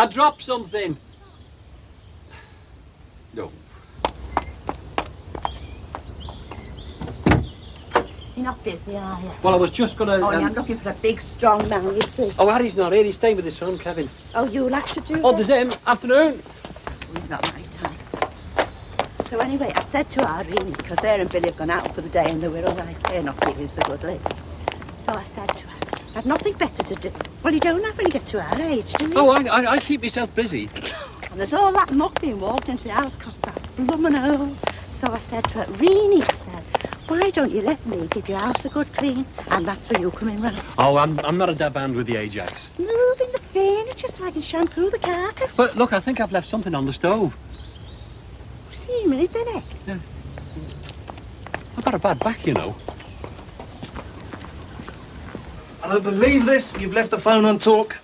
I dropped something. No. You're not busy, are you? Well, I was just gonna... Oh, yeah, I'm looking for a big, strong man, you see. Oh, Harry's not here. He's staying with his son, Kevin. Oh, you'll have to do Oh, that? there's him. Afternoon. Oh, he's not my time. So anyway, I said to Irene, because her and Billy have gone out for the day and they were all like, they're not feeling so good lately. So I said to her, I've nothing better to do. Well, you don't have when you get to our age, do you? Oh, I keep myself busy. And there's all that muck being walked into the house because of that bloomin' hole. So I said to her, Reenie, I said, why don't you let me give your house a good clean? And that's where you come in, right? Oh, I'm not a dab hand with the Ajax. Moving the furniture so I can shampoo the carpet. But look, I think I've left something on the stove. See a minute, then, eh? Yeah. I've got a bad back, you know. I don't believe this. You've left the phone on talk.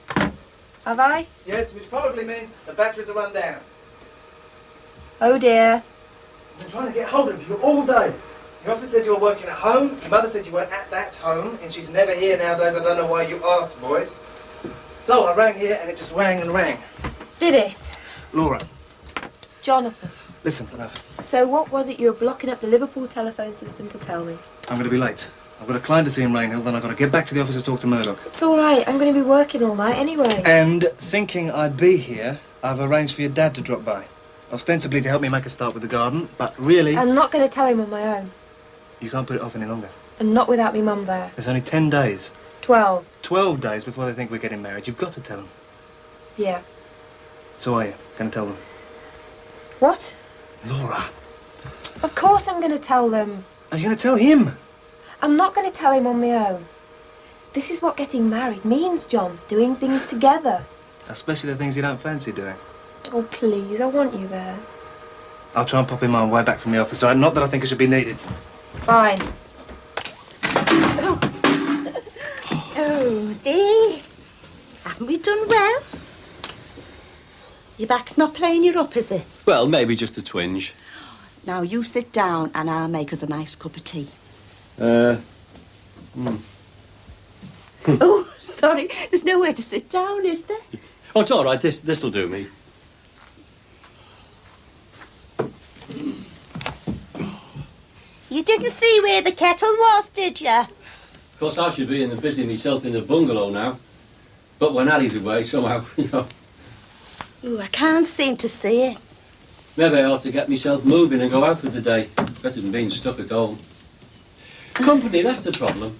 Have I? Yes, which probably means the batteries are run down. Oh dear. I've been trying to get hold of you all day. Your office says you're working at home. Your mother said you weren't at that home, and she's never here nowadays. I don't know why you asked, boys. So I rang here, and it just rang and rang. Did it? Laura, Jonathan. listen, love. So what was it you were blocking up the Liverpool telephone system to tell me? I'm going to be late. I've got a client to see in Rainhill, then I've got to get back to the office and talk to Murdoch. It's all right. I'm going to be working all night anyway. And thinking I'd be here, I've arranged for your dad to drop by. Ostensibly to help me make a start with the garden, but really... I'm not going to tell him on my own. You can't put it off any longer. And not without me mum there. There's only 10 days. 12. 12 days before they think we're getting married. You've got to tell them. Yeah. So are you going to tell them? What? Laura. Of course I'm going to tell them. Are you going to tell him? I'm not going to tell him on my own. This is what getting married means, John. Doing things together. Especially the things you don't fancy doing. Oh, please. I want you there. I'll try and pop in my way back from the office. All right? Not that I think it should be needed. Fine. Oh, there. Haven't we done well? Your back's not playing you up, is it? Well, maybe just a twinge. Now, you sit down and I'll make us a nice cup of tea. Hmm. Oh, sorry. There's nowhere to sit down, is there? Oh, it's all right. This'll do me. You didn't see where the kettle was, did you? Of course, I should be in the busy myself in the bungalow now. But when Harry's away, somehow, you know... Ooh, I can't seem to see it. Maybe I ought to get myself moving and go out for the day. Better than being stuck at home. Company, that's the problem.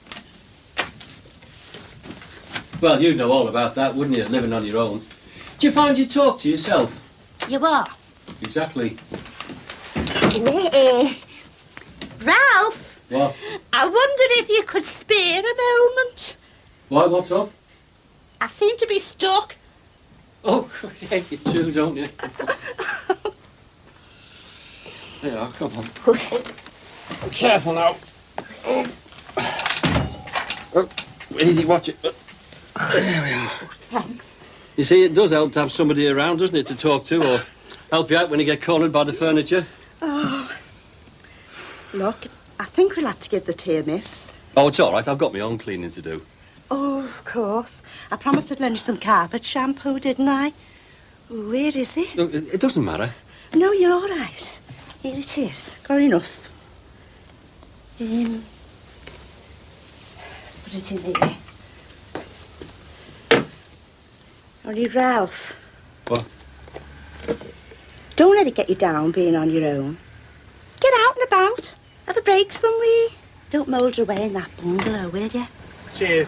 Well, you'd know all about that, wouldn't you, living on your own? Do you find you talk to yourself? You are? Exactly. Ralph? What? I wondered if you could spare a moment. Why, what's up? I seem to be stuck. Oh, yeah, you do, don't you? There you are, come on. Careful now. Oh. Oh, easy, watch it. There we are. Thanks. You see, it does help to have somebody around, doesn't it, to talk to or help you out when you get cornered by the furniture? Oh. Look, I think we'll have to give the tea a miss. Oh, it's all right. I've got my own cleaning to do. Oh, of course. I promised I'd lend you some carpet shampoo, didn't I? Where is it? Look, it doesn't matter. No, you're all right. Here it is. Got enough. Put it in here. Only, Ralph. What? Don't let it get you down being on your own. Get out and about. Have a break somewhere. Don't moulder away in that bungalow, will you? Cheers.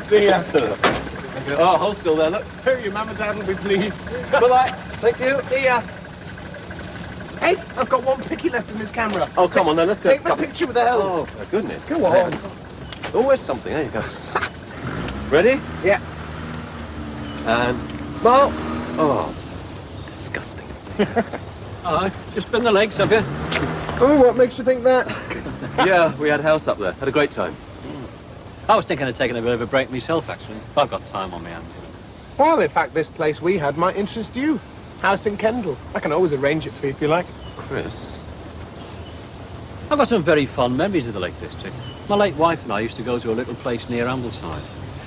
See ya. Oh, hold still there, look. Your mum and dad will be pleased. Bye-bye. Thank you. See ya. Hey, I've got one picky left in this camera. Oh, come on then, let's go. Take my picture with the help. Oh, my goodness. Go on. Oh, where's something? There you go. Ready? Yeah. And smile. Oh, disgusting. Just been the legs, have you? Oh, what makes you think that? Yeah, we had a house up there. Had a great time. I was thinking of taking a bit of a break myself, actually. I've got time on my hands. Well, in fact, this place we had might interest you. House in Kendal. I can always arrange it for you if you like. Chris? I've got some very fond memories of the Lake District. My late wife and I used to go to a little place near Ambleside.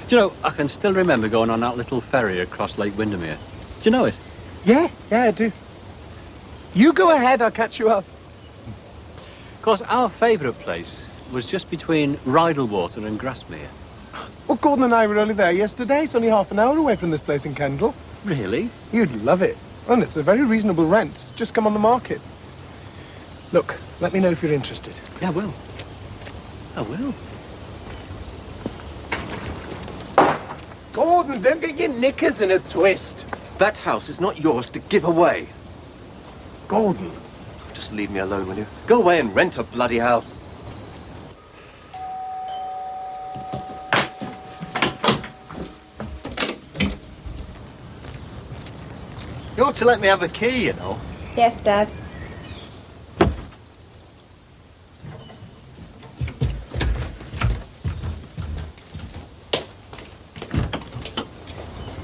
Do you know, I can still remember going on that little ferry across Lake Windermere. Do you know it? Yeah, I do. You go ahead, I'll catch you up. Of course, our favourite place was just between Rydalwater and Grasmere. Well, Gordon and I were only there yesterday. It's only half an hour away from this place in Kendal. Really? You'd love it. And it's a very reasonable rent. It's just come on the market. Look, let me know if you're interested. Yeah, I will. I will. Gordon, don't get your knickers in a twist. That house is not yours to give away. Gordon. Just leave me alone, will you? Go away and rent a bloody house. You ought to let me have a key, you know. Yes, Dad.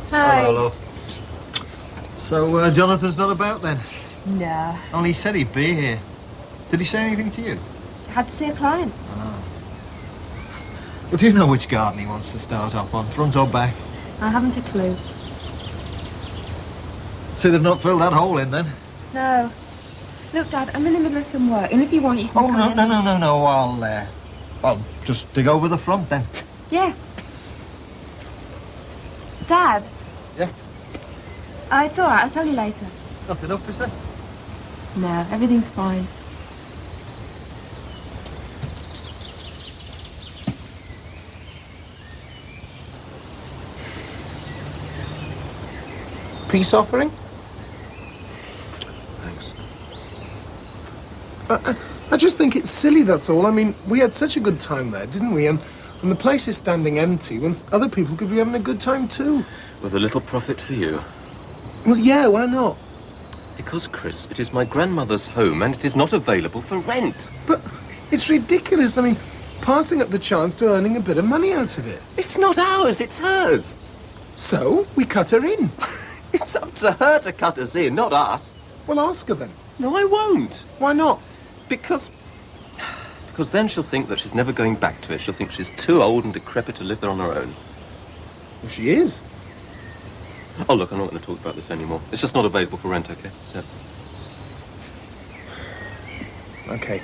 Hi. Hello. So, Jonathan's not about then? No. Only he said he'd be here. Did he say anything to you? I had to see a client. Well, do you know which garden he wants to start off on, front or back? I haven't a clue. So they've not filled that hole in then? No. Look, Dad, I'm in the middle of some work, and if you want, you can Oh, come no, in. no. I'll just dig over the front then. Yeah. Dad. Yeah? It's all right. I'll tell you later. Nothing up, is there? No, everything's fine. Peace offering? Thanks. I just think it's silly, that's all. I mean, we had such a good time there, didn't we? And the place is standing empty when other people could be having a good time too. With a little profit for you. Well, yeah, why not? Because, Chris, it is my grandmother's home and it is not available for rent. But it's ridiculous. I mean, passing up the chance to earning a bit of money out of it. It's not ours, it's hers. So, we cut her in. It's up to her to cut us in, not us. Well, ask her then. No, I won't. Why not? Because then she'll think that she's never going back to it. She'll think she's too old and decrepit to live there on her own. Well, she is. Oh, look, I'm not going to talk about this anymore. It's just not available for rent, okay? So. Okay.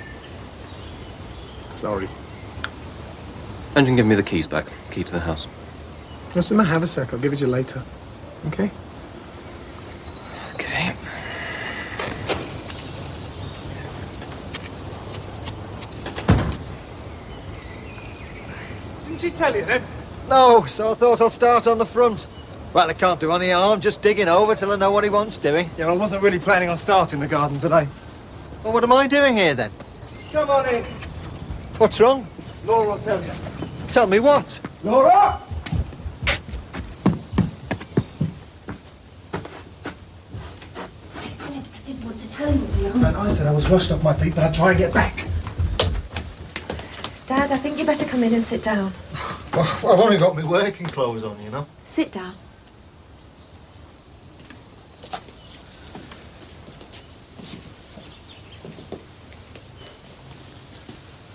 Sorry. And you can give me the keys back. Key to the house. Just have a sec. I'll give it you later. Okay? Okay. Didn't she tell you then? No, so I thought I'll start on the front. Well, I can't do any harm, just digging over till I know what he wants doing. Yeah, well, I wasn't really planning on starting the garden today. Well, what am I doing here then? Come on in. What's wrong? Laura will tell you. Tell me what? Laura! I said I didn't want to tell you, Leo. And I said I was rushed off my feet, but I'd try and get back. Dad, I think you better come in and sit down. Well, I've only got my working clothes on, you know. Sit down.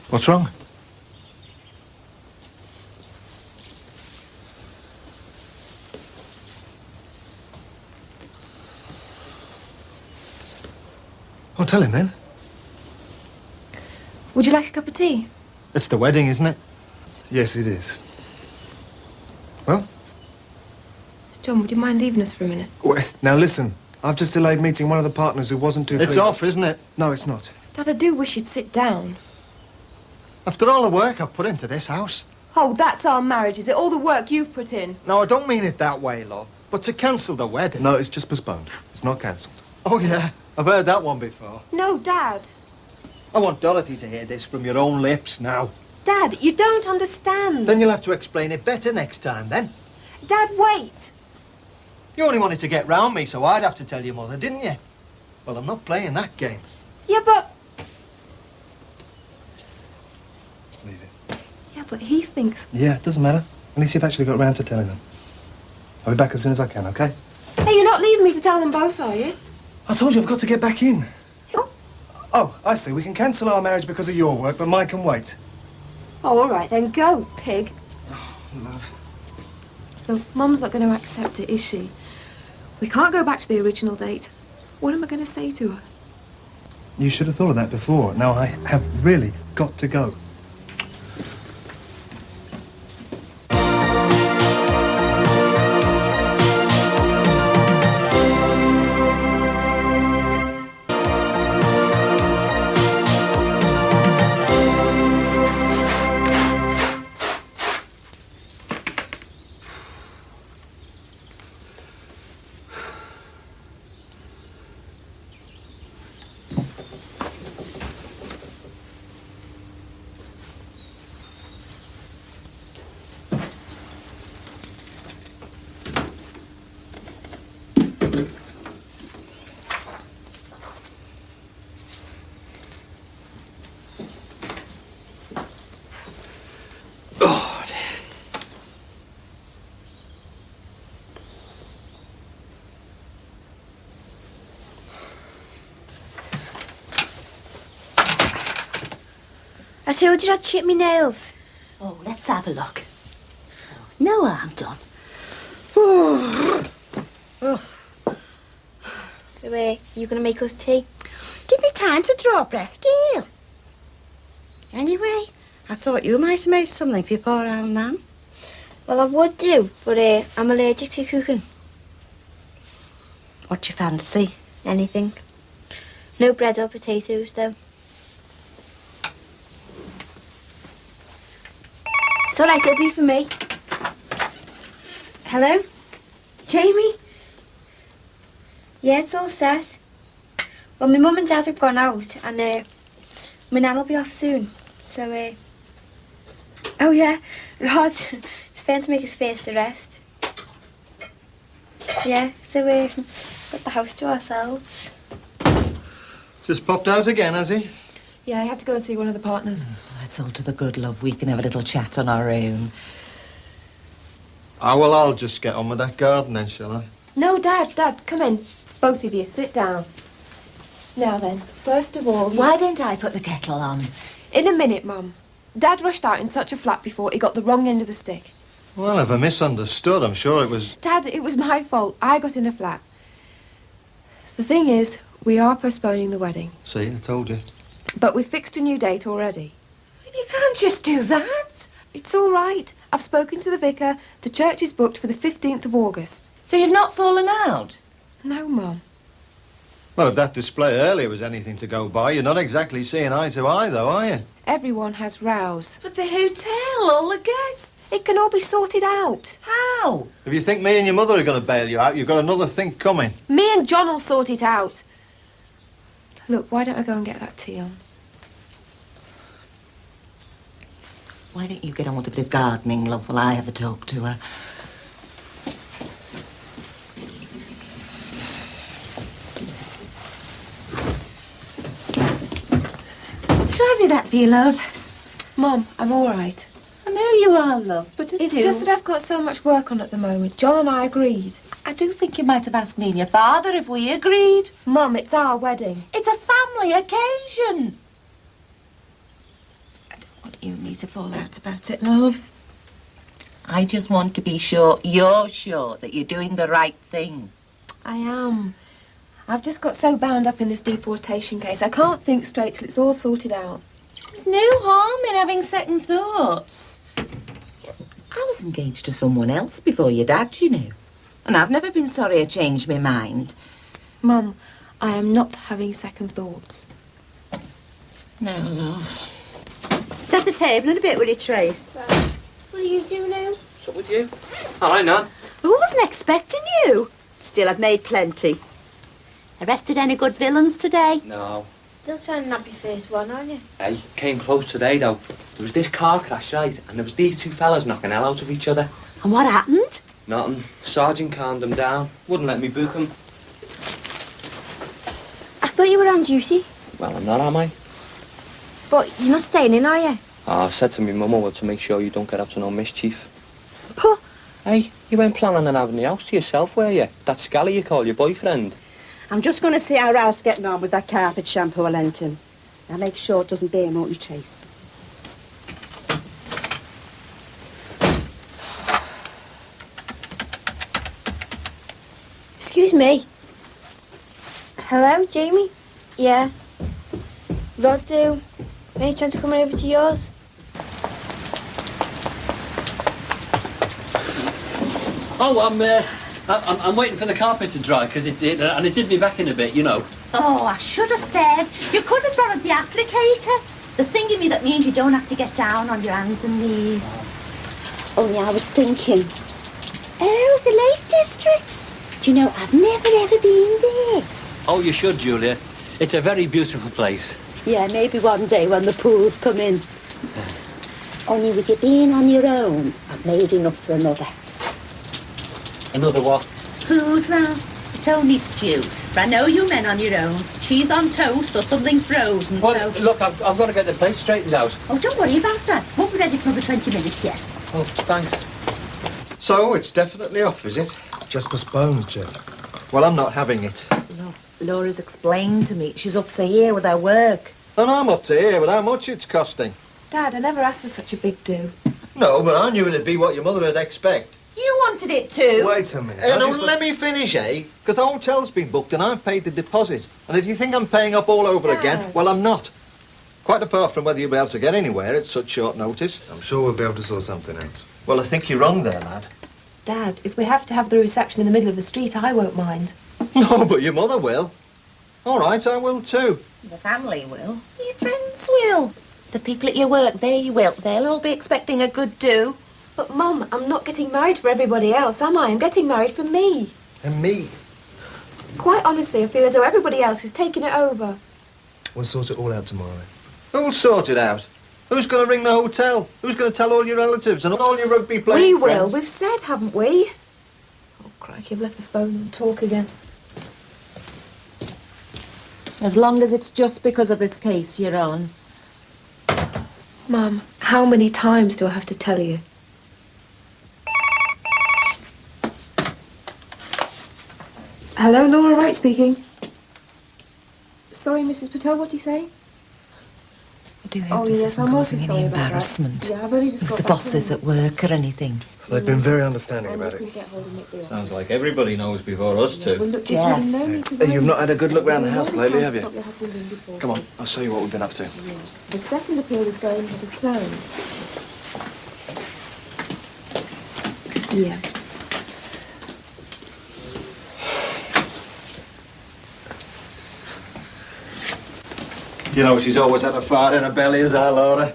What's wrong? Well, tell him then. Would you like a cup of tea? It's the wedding, isn't it? Yes, it is. Well? John, would you mind leaving us for a minute? Now listen, I've just delayed meeting one of the partners who wasn't too It's pleased. off, isn't it? No, it's not. Dad, I do wish you'd sit down. After all the work I've put into this house. Oh, that's our marriage, is it? All the work you've put in. No, I don't mean it that way, love. But to cancel the wedding. No, it's just postponed. It's not cancelled. Oh, yeah. I've heard that one before. No, Dad. I want Dorothy to hear this from your own lips now. Dad, you don't understand. Then you'll have to explain it better next time, then. Dad, wait. You only wanted to get round me, so I'd have to tell your mother, didn't you? Well, I'm not playing that game. Yeah, but... Leave it. Yeah, but he thinks... Yeah, it doesn't matter. At least you've actually got round to telling them. I'll be back as soon as I can, okay? Hey, you're not leaving me to tell them both, are you? I told you I've got to get back in. Oh, Oh, I see. We can cancel our marriage because of your work, but mine can wait. all right, then go, pig. Love. Though Mum's not going to accept it, is she? We can't go back to the original date. What am I going to say to her? You should have thought of that before. Now I have really got to go. I told you I'd chip me nails. Oh, let's have a look. No harm done. So, you going to make us tea? Give me time to draw breath, Gail. Anyway, I thought you might have made something for your poor old Nan. Well, I would do, but I'm allergic to cooking. What do you fancy? Anything. No bread or potatoes, though. It's all right, it'll be for me. Hello? Jamie? Yeah, it's all set. Well, my mum and dad have gone out, and my nan will be off soon. So, oh yeah, Rod is going to make his first arrest. Yeah, so we've got the house to ourselves. Just popped out again, has he? Yeah, I had to go and see one of the partners. That's all to the good, love. We can have a little chat on our own. Ah, well, I'll just get on with that garden then, shall I? No, Dad, come in. Both of you, sit down. Now then, first of all... Why don't I put the kettle on? In a minute, Mum. Dad rushed out in such a flap before he got the wrong end of the stick. Well, if I misunderstood, I'm sure it was... Dad, it was my fault. I got in a flat. The thing is, we are postponing the wedding. See, I told you. But we've fixed a new date already. You can't just do that. It's all right. I've spoken to the vicar. The church is booked for the 15th of August. So you've not fallen out? No, Mum. Well, if that display earlier was anything to go by, you're not exactly seeing eye to eye, though, are you? Everyone has rows. But the hotel, all the guests. It can all be sorted out. How? If you think me and your mother are going to bail you out, you've got another thing coming. Me and John will sort it out. Look, why don't I go and get that tea on? Why don't you get on with a bit of gardening, love, while I have a talk to her? Shall I do that for you, love? Mum, I'm all right. I know you are, love, but It's just that I've got so much work on at the moment. John and I agreed. I do think you might have asked me and your father if we agreed. Mum, it's our wedding. It's a family occasion. I don't want you and me to fall out about it, love. I just want to be sure you're sure that you're doing the right thing. I am. I've just got so bound up in this deportation case. I can't think straight till it's all sorted out. There's no harm in having second thoughts. I was engaged to someone else before your dad, you know. And I've never been sorry I changed my mind. Mum, I am not having second thoughts. No, love. Set the table in a bit, will you, Trace? What do you do now? What's up with you? Hello, Nan. I wasn't expecting you. Still, I've made plenty. Arrested any good villains today? No. Still trying to nab your first one, aren't you? Hey, came close today, though. There was this car crash, right? And there was these two fellas knocking hell out of each other. And what happened? Nothing. Sergeant calmed them down. Wouldn't let me book them. I thought you were on duty. Well, I'm not, am I? But you're not staying in, are you? I said to me mum I want to make sure you don't get up to no mischief. But... Hey, you weren't planning on having the house to yourself, were you? That scally you call your boyfriend. I'm just going to see how Ralph's getting on with that carpet shampoo I lent him. Now make sure it doesn't burn, won't you, Trace? Excuse me. Hello, Jamie? Yeah. Rodu, any chance of coming over to yours? Oh, I'm waiting for the carpet to dry because it did me back in a bit, you know. Oh, I should have said. You could have borrowed the applicator. The thingy that means you don't have to get down on your hands and knees. Only I was thinking, oh, the Lake Districts. Do you know, I've never ever been there. Oh, you should, Julia. It's a very beautiful place. Yeah, maybe one day when the pools come in. Only with you being on your own, I've made enough for another. Another what? Food, Ralph. It's only stew. But I know you men on your own. Cheese on toast or something frozen, Well, so... look, I've got to get the place straightened out. Oh, don't worry about that. Won't be ready for another 20 minutes yet. Oh, thanks. So, it's definitely off, is it? Just postponed, Jeff. Well, I'm not having it. Laura's explained to me she's up to here with her work. And I'm up to here with how much it's costing. Dad, I never asked for such a big do. No, but I knew it'd be what your mother would expect. You wanted it too. Wait a minute. No, let me finish, eh? Because the hotel's been booked and I've paid the deposit. And if you think I'm paying up all over again, well, I'm not. Quite apart from whether you'll be able to get anywhere at such short notice. I'm sure we'll be able to sort something out. Well, I think you're wrong there, lad. Dad, if we have to have the reception in the middle of the street, I won't mind. No, but your mother will. All right, I will too. The family will. Your friends will. The people at your work, they will. They'll all be expecting a good do. But, Mum, I'm not getting married for everybody else, am I? I'm getting married for me. And me. Quite honestly, I feel as though everybody else is taking it over. We'll sort it all out tomorrow. Who'll sort it out? Who's going to ring the hotel? Who's going to tell all your relatives and all your rugby playing We will. friends? We've said, haven't we? Oh, crikey, I've left the phone and talk again. As long as it's just because of this case you're on. Mum, how many times do I have to tell you? Hello, Laura Wright speaking. Sorry, Mrs. Patel, what do you say? I do hope this isn't causing any embarrassment. Yeah, I've only just With got the back bosses home. at work or anything. They've been very understanding about it. Sounds like everybody knows before us Well, two. look, there's Yeah. really no need to Hey, worry. you've not had a good look round the house Nobody lately, can have you? stop your husband being good Come on, I'll show you what we've been up to. The second appeal is going ahead as planned. Yeah. You know, she's always had a fart in her belly, is our Laura.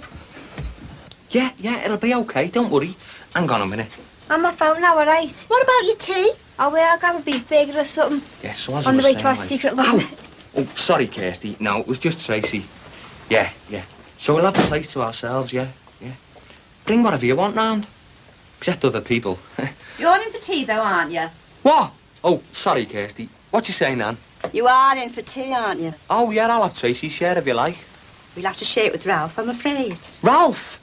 Yeah, it'll be okay, don't worry. Hang on a minute. On my phone now, alright? What about your tea? Oh, well, I'll grab a beef burger or something. Yeah, so as On I the was way saying, to our like- secret Ow! lover. Oh, sorry, Kirsty. No, it was just Tracy. Yeah. So we'll have the place to ourselves, yeah. Bring whatever you want round. Except other people. You're in for tea, though, aren't you? What? Oh, sorry, Kirsty. What you saying, Nan? You are in for tea, aren't you? Oh, yeah, I'll have Tracy's share if you like. We'll have to share it with Ralph, I'm afraid. Ralph!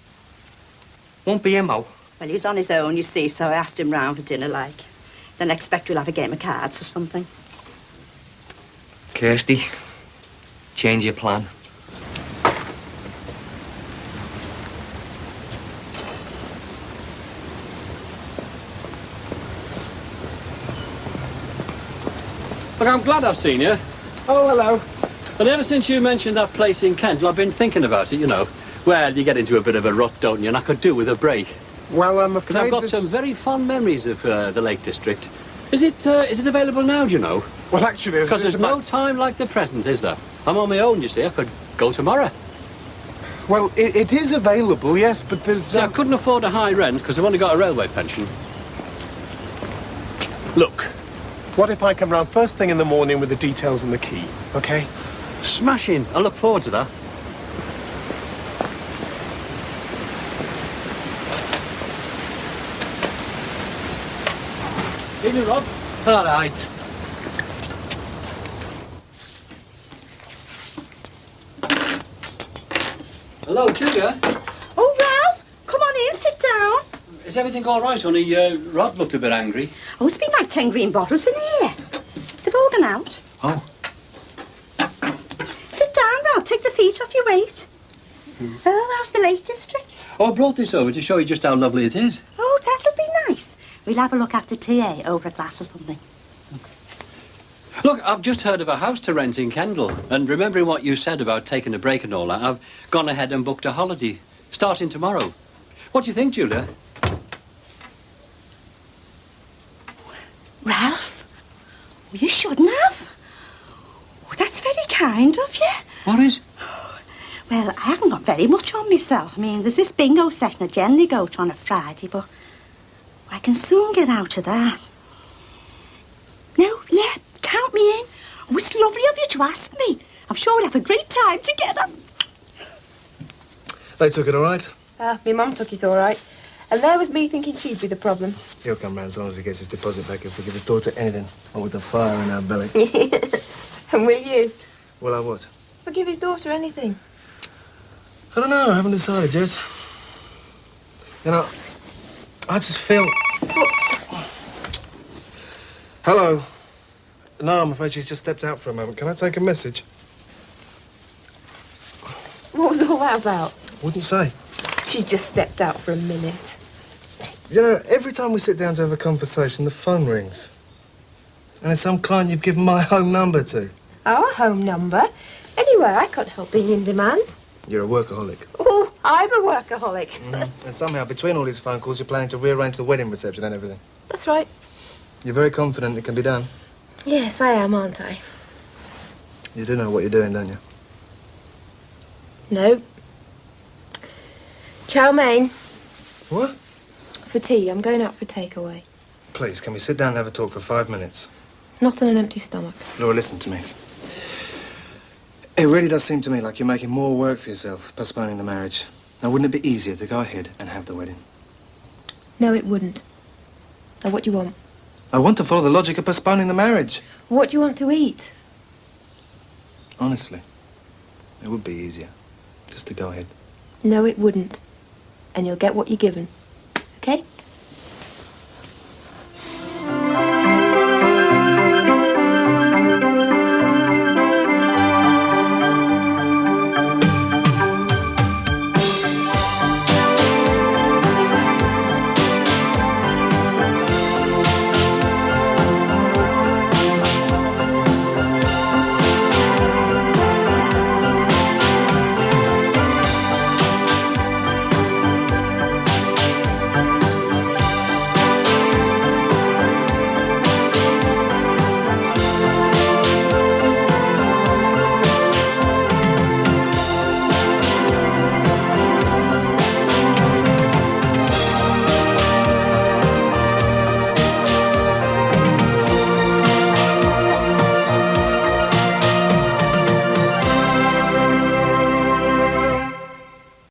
Won't be him, oh. Well, he was on his own, you see, so I asked him round for dinner, like. Then I expect we'll have a game of cards or something. Kirsty, change your plan. Look, I'm glad I've seen you. Oh, hello. And ever since you mentioned that place in Kent, I've been thinking about it, you know. Well, you get into a bit of a rut, don't you? And I could do with a break. Well, I'm Because afraid I've got this... some very fond memories of the Lake District. Is it available now, do you know? Well, actually... Because it's there's no about- time like the present, is there? I'm on my own, you see. I could go tomorrow. Well, it is available, yes, but there's... See, I couldn't afford a high rent because I've only got a railway pension. Look, What if I come round first thing in the morning with the details and the key, okay? smashing. I look forward to that. Evening, Rob. All right. Hello, Julia. Oh, Ralph, come on in, sit down. Is everything all right? Only Rod looked a bit angry. Oh, it's been like 10 green bottles in here. They've all gone out. Oh. Sit down, Ralph, take the feet off your weight. Oh, how's the Lake District? Oh, I brought this over to show you just how lovely it is. Oh, that'll be nice. We'll have a look after TA over a glass or something. Look, I've just heard of a house to rent in Kendal, and remembering what you said about taking a break and all that, I've gone ahead and booked a holiday, starting tomorrow. What do you think, Julia? Ralph? Well, you shouldn't have. Oh, that's very kind of you. What is? Well, I haven't got very much on myself. I mean, there's this bingo session I generally go to on a Friday, but I can soon get out of that. No, yeah, count me in. Oh, it's lovely of you to ask me. I'm sure we'll have a great time together. They took it all right? My mum took it all right. And there was me thinking she'd be the problem. He'll come round as long as he gets his deposit back if we give his daughter anything, or with the fire in our belly. And will you? Will I what? We'll give his daughter anything. I don't know, I haven't decided, Jess. You know, I just feel... Hello. No, I'm afraid she's just stepped out for a moment. Can I take a message? What was all that about? Wouldn't say. She just stepped out for a minute. You know, every time we sit down to have a conversation, the phone rings. And it's some client you've given my home number to. Our home number? Anyway, I can't help being in demand. You're a workaholic. Oh, I'm a workaholic. And somehow, between all these phone calls, you're planning to rearrange the wedding reception and everything. That's right. You're very confident it can be done. Yes, I am, aren't I? You do know what you're doing, don't you? No. Chow mein. What? For tea. I'm going out for takeaway. Please, can we sit down and have a talk for 5 minutes? Not on an empty stomach. Laura, listen to me. It really does seem to me like you're making more work for yourself, postponing the marriage. Now, wouldn't it be easier to go ahead and have the wedding? No, it wouldn't. Now, what do you want? I want to follow the logic of postponing the marriage. What do you want to eat? Honestly, it would be easier just to go ahead. No, it wouldn't. And you'll get what you're given. Okay?